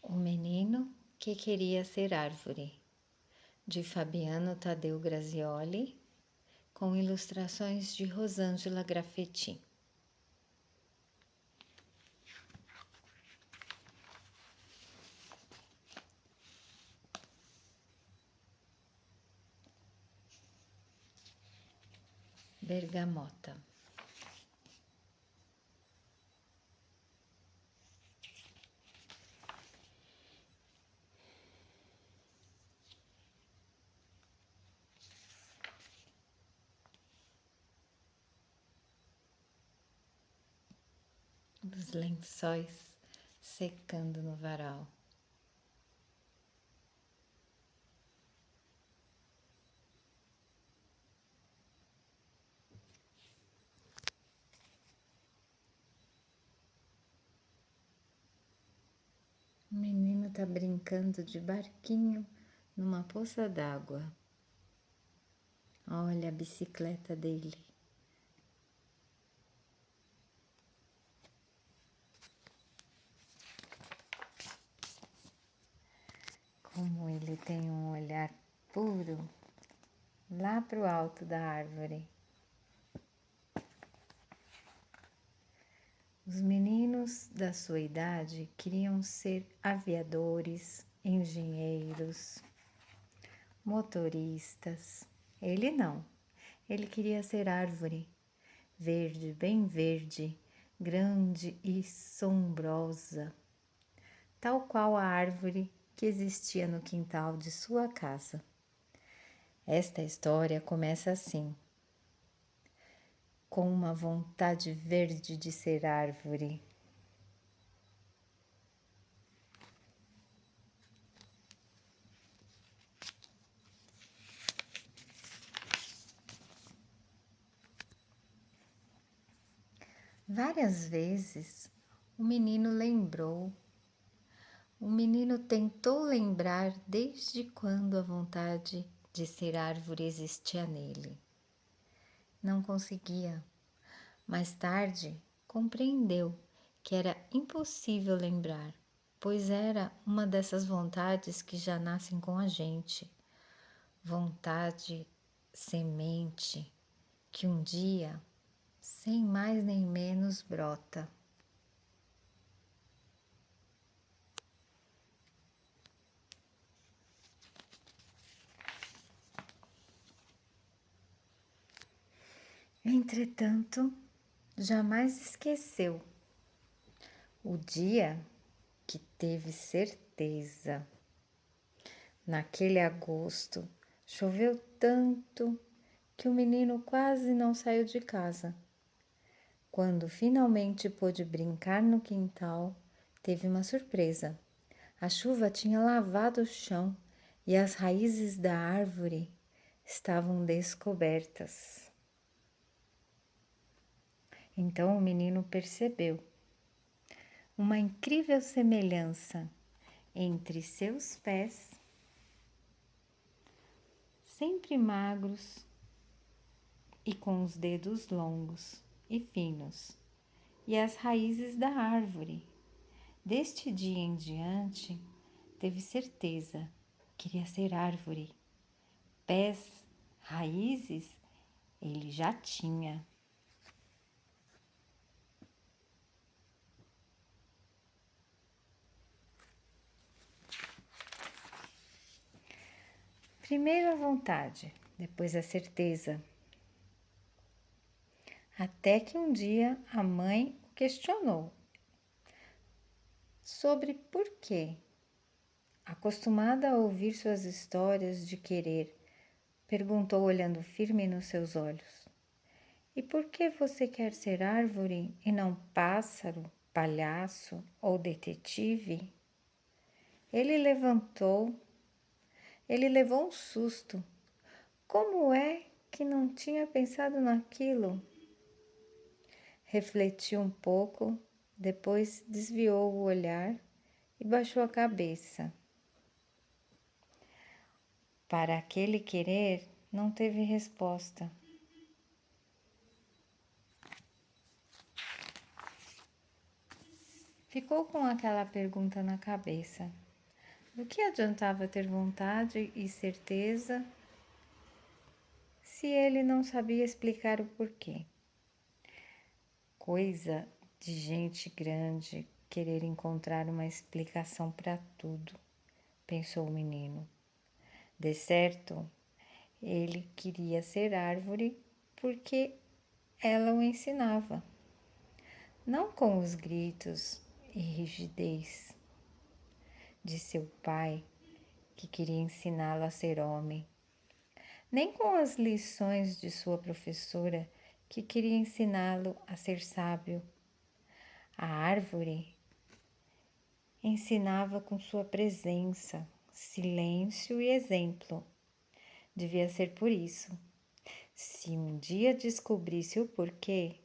O menino que queria ser árvore, de Fabiano Tadeu Grazioli, com ilustrações de Rosângela Graffetti. Bergamota. Os lençóis secando no varal. O menino tá brincando de barquinho numa poça d'água. Olha a bicicleta dele. Como ele tem um olhar puro lá pro alto da árvore. Os meninos da sua idade queriam ser aviadores, engenheiros, motoristas. Ele não. Ele queria ser árvore, verde, bem verde, grande e sombrosa, tal qual a árvore que existia no quintal de sua casa. Esta história começa assim: com uma vontade verde de ser árvore. Várias vezes o menino tentou lembrar desde quando a vontade de ser árvore existia nele. Não conseguia. Mais tarde, compreendeu que era impossível lembrar, pois era uma dessas vontades que já nascem com a gente. Vontade semente que um dia, sem mais nem menos, brota. Entretanto, jamais esqueceu o dia que teve certeza. Naquele agosto, choveu tanto que o menino quase não saiu de casa. Quando finalmente pôde brincar no quintal, teve uma surpresa. A chuva tinha lavado o chão e as raízes da árvore estavam descobertas. Então o menino percebeu uma incrível semelhança entre seus pés, sempre magros e com os dedos longos e finos, e as raízes da árvore. Deste dia em diante, teve certeza, queria ser árvore. Pés, raízes, ele já tinha. Primeiro a vontade, depois a certeza. Até que um dia a mãe o questionou sobre por quê. Acostumada a ouvir suas histórias de querer, perguntou olhando firme nos seus olhos: e por que você quer ser árvore e não pássaro, palhaço ou detetive? Ele levou um susto. Como é que não tinha pensado naquilo? Refletiu um pouco, depois desviou o olhar e baixou a cabeça. Para aquele querer, não teve resposta. Ficou com aquela pergunta na cabeça. Do que adiantava ter vontade e certeza se ele não sabia explicar o porquê? Coisa de gente grande querer encontrar uma explicação para tudo, pensou o menino. De certo, ele queria ser árvore porque ela o ensinava, não com os gritos e rigidez de seu pai, que queria ensiná-lo a ser homem, nem com as lições de sua professora, que queria ensiná-lo a ser sábio. A árvore ensinava com sua presença, silêncio e exemplo. Devia ser por isso. Se um dia descobrisse o porquê,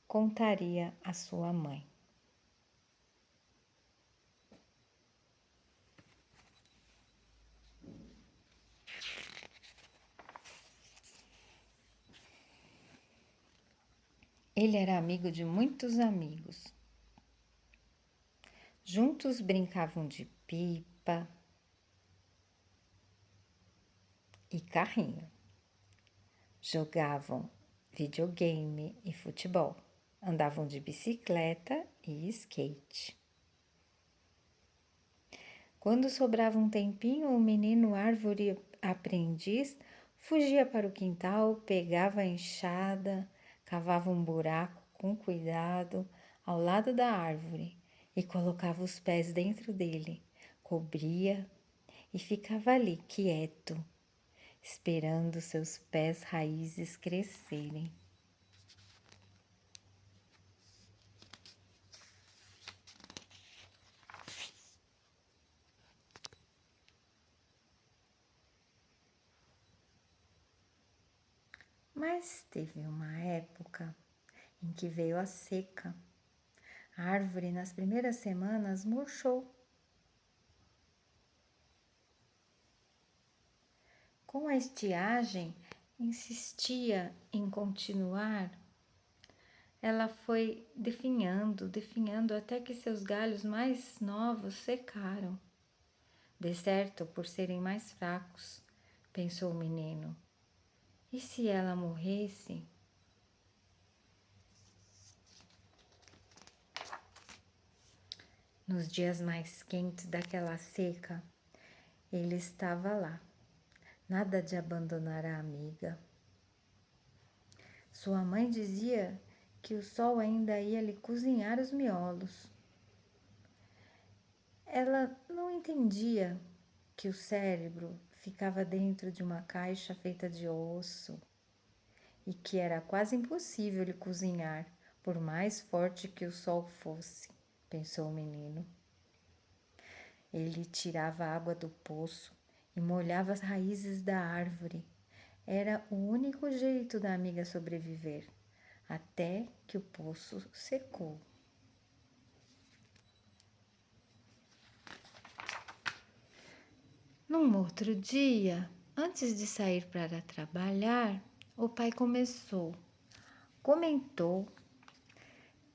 contaria à sua mãe. Ele era amigo de muitos amigos. Juntos brincavam de pipa e carrinho. Jogavam videogame e futebol. Andavam de bicicleta e skate. Quando sobrava um tempinho, o menino árvore aprendiz fugia para o quintal, pegava a enxada, cavava um buraco com cuidado ao lado da árvore e colocava os pés dentro dele, cobria e ficava ali quieto, esperando seus pés raízes crescerem. Mas teve uma época em que veio a seca. A árvore, nas primeiras semanas, murchou. Com a estiagem, insistia em continuar. Ela foi definhando até que seus galhos mais novos secaram. De certo, por serem mais fracos, pensou o menino. E se ela morresse? Nos dias mais quentes daquela seca, ele estava lá. Nada de abandonar a amiga. Sua mãe dizia que o sol ainda ia lhe cozinhar os miolos. Ela não entendia que o cérebro ficava dentro de uma caixa feita de osso e que era quase impossível lhe cozinhar, por mais forte que o sol fosse, pensou o menino. Ele tirava a água do poço e molhava as raízes da árvore. Era o único jeito da amiga sobreviver, até que o poço secou. Num outro dia, antes de sair para trabalhar, o pai comentou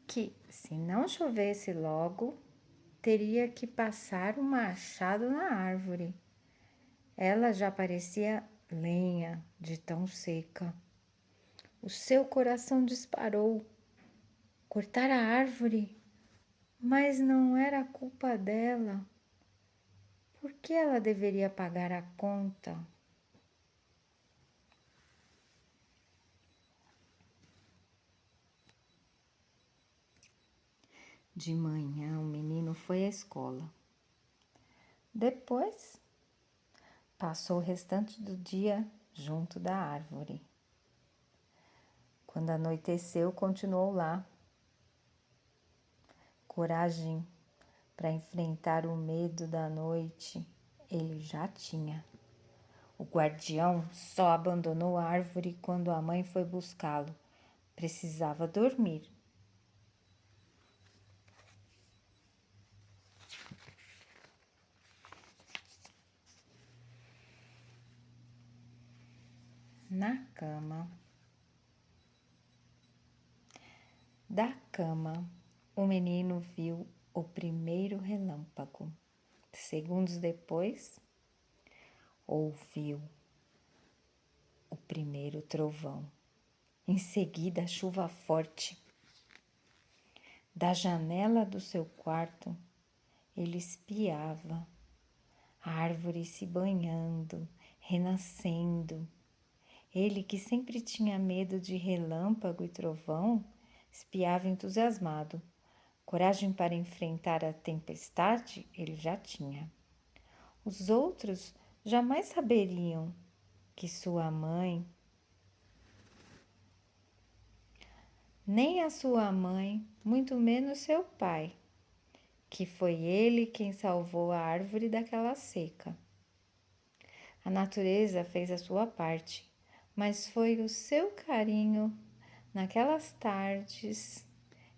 que se não chovesse logo, teria que passar o machado na árvore. Ela já parecia lenha de tão seca. O seu coração disparou. Cortar a árvore? Mas não era culpa dela. Por que ela deveria pagar a conta? De manhã, o menino foi à escola. Depois, passou o restante do dia junto da árvore. Quando anoiteceu, continuou lá. Coragem para enfrentar o medo da noite ele já tinha. O guardião só abandonou a árvore quando a mãe foi buscá-lo. Precisava dormir. Na cama. Da cama, o menino viu o primeiro relâmpago. Segundos depois, ouviu o primeiro trovão. Em seguida, a chuva forte. Da janela do seu quarto, ele espiava a árvore se banhando, renascendo. Ele, que sempre tinha medo de relâmpago e trovão, espiava entusiasmado. Coragem para enfrentar a tempestade ele já tinha. Os outros jamais saberiam que sua mãe, nem a sua mãe, muito menos seu pai, que foi ele quem salvou a árvore daquela seca. A natureza fez a sua parte, mas foi o seu carinho naquelas tardes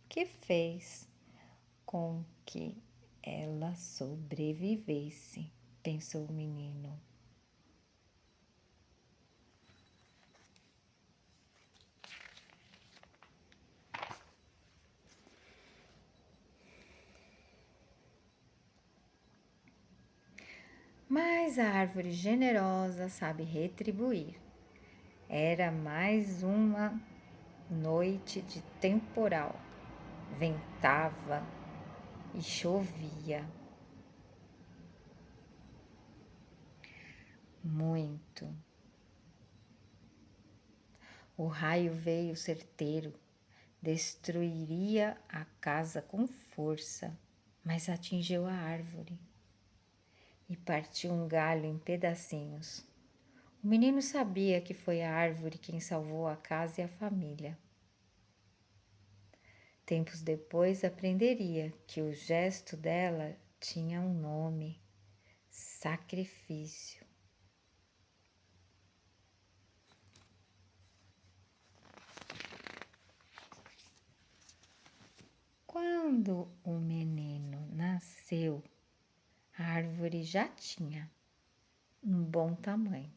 que fez com que ela sobrevivesse, pensou o menino. Mas a árvore generosa sabe retribuir. Era mais uma noite de temporal. Ventava e chovia muito. O raio veio certeiro, destruiria a casa com força, mas atingiu a árvore e partiu um galho em pedacinhos. O menino sabia que foi a árvore quem salvou a casa e a família. Tempos depois aprenderia que o gesto dela tinha um nome: sacrifício. Quando o menino nasceu, a árvore já tinha um bom tamanho.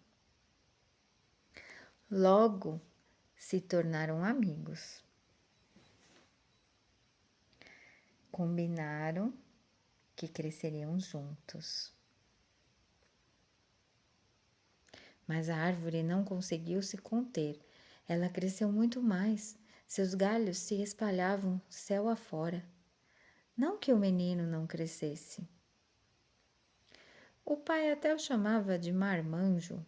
Logo se tornaram amigos. Combinaram que cresceriam juntos. Mas a árvore não conseguiu se conter. Ela cresceu muito mais. Seus galhos se espalhavam céu afora. Não que o menino não crescesse. O pai até o chamava de marmanjo,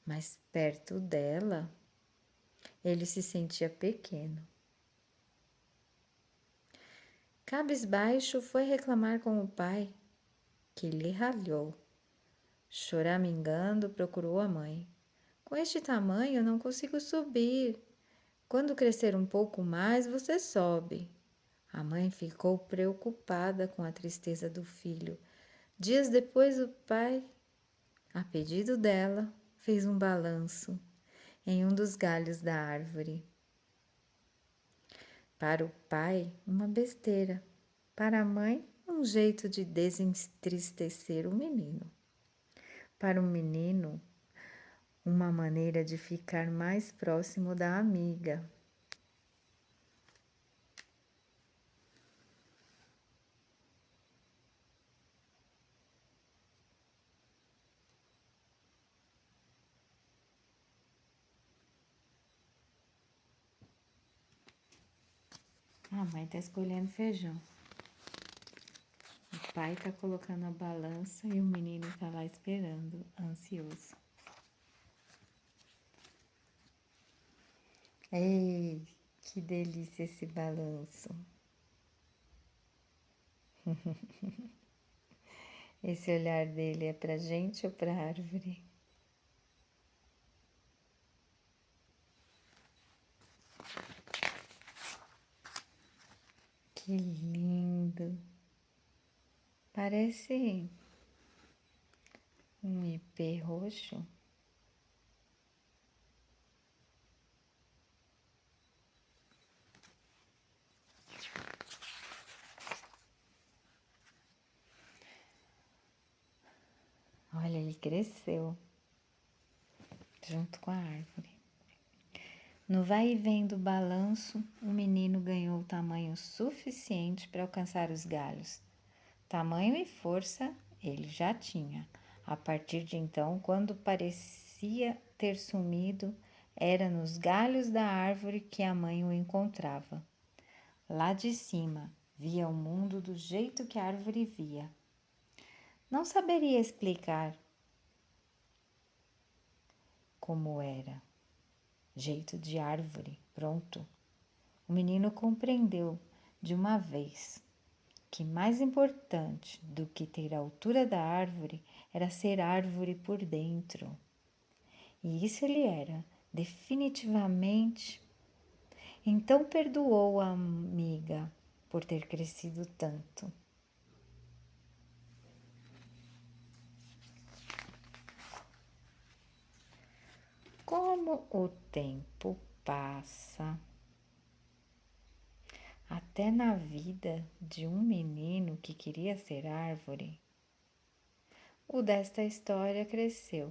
mas perto dela, ele se sentia pequeno. Cabisbaixo foi reclamar com o pai, que lhe ralhou. Choramingando, procurou a mãe. Com este tamanho não consigo subir. Quando crescer um pouco mais, você sobe. A mãe ficou preocupada com a tristeza do filho. Dias depois, o pai, a pedido dela, fez um balanço em um dos galhos da árvore. Para o pai, uma besteira. Para a mãe, um jeito de desentristecer o menino. Para o menino, uma maneira de ficar mais próximo da amiga. A mãe está escolhendo feijão. O pai está colocando a balança e o menino está lá esperando, ansioso. Ei, que delícia esse balanço. Esse olhar dele é pra gente ou pra árvore? Que lindo. Parece um ipê roxo. Olha, ele cresceu junto com a árvore. No vai e vem do balanço, o menino ganhou tamanho suficiente para alcançar os galhos. Tamanho e força ele já tinha. A partir de então, quando parecia ter sumido, era nos galhos da árvore que a mãe o encontrava. Lá de cima, via o mundo do jeito que a árvore via. Não saberia explicar como era. Jeito de árvore, pronto. O menino compreendeu de uma vez que mais importante do que ter a altura da árvore era ser árvore por dentro. E isso ele era, definitivamente. Então perdoou a amiga por ter crescido tanto. Como o tempo passa, até na vida de um menino que queria ser árvore, o desta história cresceu.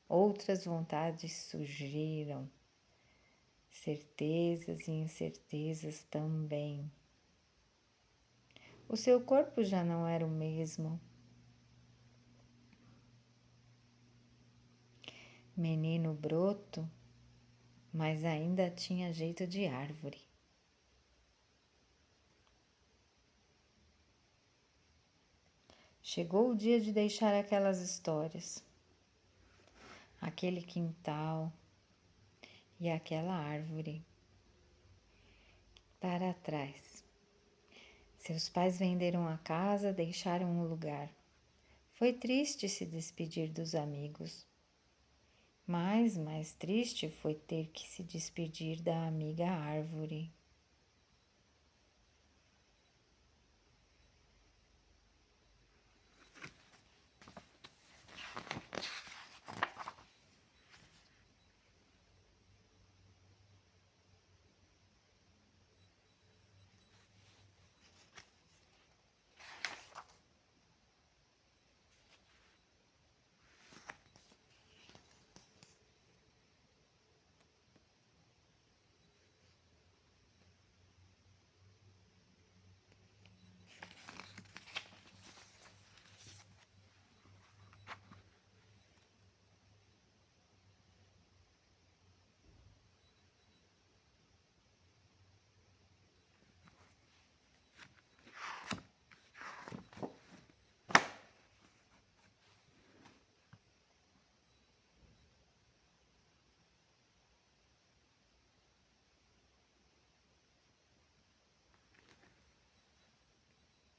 Outras vontades surgiram, certezas e incertezas também. O seu corpo já não era o mesmo. Menino broto, mas ainda tinha jeito de árvore. Chegou o dia de deixar aquelas histórias, aquele quintal e aquela árvore para trás. Seus pais venderam a casa, deixaram o lugar. Foi triste se despedir dos amigos, mas mais triste foi ter que se despedir da amiga árvore.